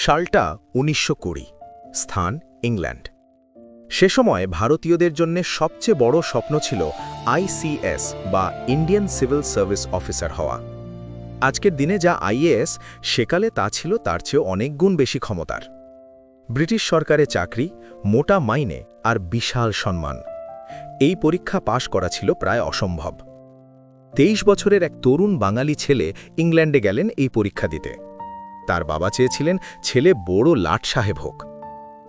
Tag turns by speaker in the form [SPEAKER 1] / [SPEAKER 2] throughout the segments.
[SPEAKER 1] সালটা ১৯২০, স্থান ইংল্যান্ড। সে সময় ভারতীয়দের জন্য সবচেয়ে বড় স্বপ্ন ছিল আইসিএস বা ইন্ডিয়ান সিভিল সার্ভিস অফিসার হওয়া। আজকের দিনে যা আইএএস, সেকালে তা ছিল তার চেয়ে অনেক গুণ বেশি ক্ষমতার। ব্রিটিশ সরকারের চাকরি, মোটা মাইনে আর বিশাল সম্মান। এই পরীক্ষা পাশ করা ছিল প্রায় অসম্ভব। ২৩ বছরের এক তরুণ বাঙালি ছেলে ইংল্যান্ডে গেলেন এই পরীক্ষা দিতে। তার বাবা চেয়েছিলেন ছেলে বড় লাট সাহেব হোক।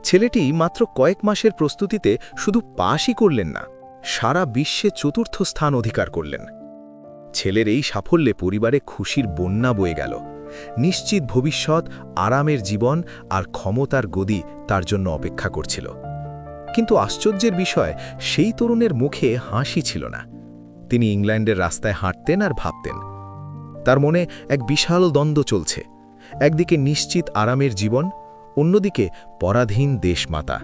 [SPEAKER 1] ছেলেটি মাত্র কয়েক মাসের প্রস্তুতিতে শুধু পাশই করলেন না, সারা বিশ্বে ৪র্থ স্থান অধিকার করলেন। ছেলের এই সাফল্যে পরিবারে খুশির বন্যা বয়ে গেল। নিশ্চিত ভবিষ্যৎ, আরামের জীবন আর ক্ষমতার গদি তার জন্য অপেক্ষা করছিল। কিন্তু আশ্চর্যের বিষয়, সেই তরুণের মুখে হাসি ছিল না। তিনি ইংল্যান্ডের রাস্তায় হাঁটতেন আর ভাবতেন। তার মনে এক বিশাল দ্বন্দ্ব চলছে। একদিকে নিশ্চিত আরামের জীবন, অন্যদিকে পরাধীন দেশমাতা।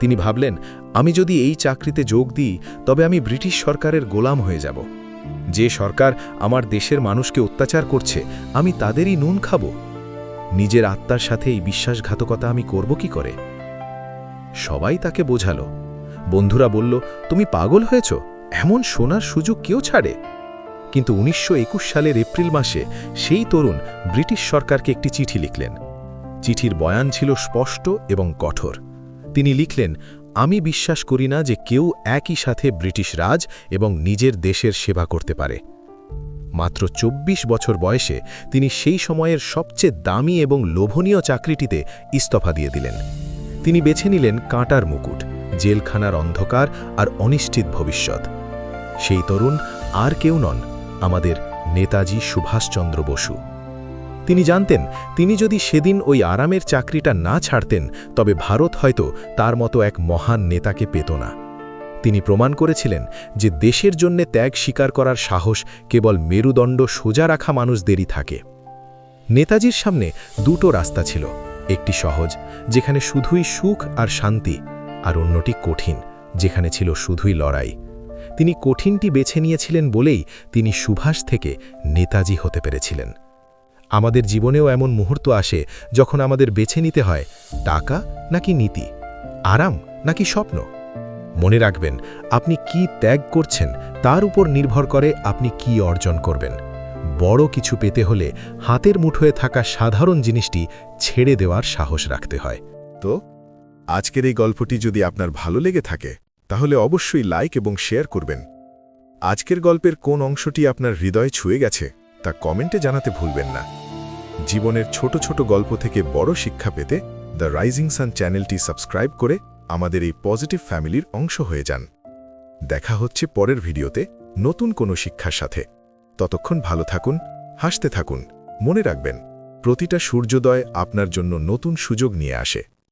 [SPEAKER 1] তিনি ভাবলেন, আমি যদি এই চাকরিতে যোগ দিই তবে আমি ব্রিটিশ সরকারের গোলাম হয়ে যাব। যে সরকার আমার দেশের মানুষকে অত্যাচার করছে, আমি তাদেরই নুন খাব। নিজের আত্মার সাথে এই বিশ্বাসঘাতকতা আমি করব কি করে? সবাই তাকে বোঝালো। বন্ধুরা বলল, তুমি পাগল হয়েছ, এমন সোনার সুযোগ কেউ ছাড়ে? কিন্তু ১৯২১ সালের এপ্রিল মাসে সেই তরুণ ব্রিটিশ সরকারকে একটি চিঠি লিখলেন। চিঠির বয়ান ছিল স্পষ্ট এবং কঠোর। তিনি লিখলেন, আমি বিশ্বাস করি না যে কেউ একই সাথে ব্রিটিশ রাজ এবং নিজের দেশের সেবা করতে পারে। মাত্র ২৪ বছর বয়সে তিনি সেই সময়ের সবচেয়ে দামি এবং লোভনীয় চাকরিটিতে ইস্তফা দিয়ে দিলেন। তিনি বেছে নিলেন কাঁটার মুকুট, জেলখানার অন্ধকার আর অনিশ্চিত ভবিষ্যৎ। সেই তরুণ আর কেউ নন, আমাদের নেতাজি সুভাষচন্দ্র বসু। তিনি জানতেন, তিনি যদি সেদিন ওই আরামের চাকরিটা না ছাড়তেন তবে ভারত হয়তো তার মতো এক মহান নেতাকে পেত না। তিনি প্রমাণ করেছিলেন যে দেশের জন্য ত্যাগ স্বীকার করার সাহস কেবল মেরুদণ্ড সোজা রাখা মানুষদেরই থাকে। নেতাজির সামনে দুটো রাস্তা ছিল, একটি সহজ, যেখানে শুধুই সুখ আর শান্তি, আর অন্যটি কঠিন, যেখানে ছিল শুধুই লড়াই। তিনি কঠিনটি বেছে নিয়েছিলেন বলেই তিনি সুভাষ থেকে নেতাজি হতে পেরেছিলেন। আমাদের জীবনেও এমন মুহূর্ত আসে যখন আমাদের বেছে নিতে হয় টাকা নাকি নীতি, আরাম নাকি স্বপ্ন। মনে রাখবেন, আপনি কি ত্যাগ করছেন তার উপর নির্ভর করে আপনি কি অর্জন করবেন। বড় কিছু পেতে হলে হাতের মুঠোয় থাকা সাধারণ জিনিসটি ছেড়ে দেওয়ার সাহস রাখতে হয়।
[SPEAKER 2] তো আজকের এই গল্পটি যদি আপনার ভালো লেগে থাকে তাহলে অবশ্যই লাইক এবং শেয়ার করবেন। আজকের গল্পের কোন অংশটি আপনার হৃদয় ছুঁয়ে গেছে তা কমেন্টে জানাতে ভুলবেন না। জীবনের ছোট ছোট গল্প থেকে বড় শিক্ষা পেতে দ্য রাইজিং সান চ্যানেলটি সাবস্ক্রাইব করে আমাদের এই পজিটিভ ফ্যামিলির অংশ হয়ে যান। দেখা হচ্ছে পরের ভিডিওতে নতুন কোনো শিক্ষার সাথে। ততক্ষণ ভালো থাকুন, হাসতে থাকুন। মনে রাখবেন, প্রতিটা সূর্যোদয় আপনার জন্য নতুন সুযোগ নিয়ে আসে।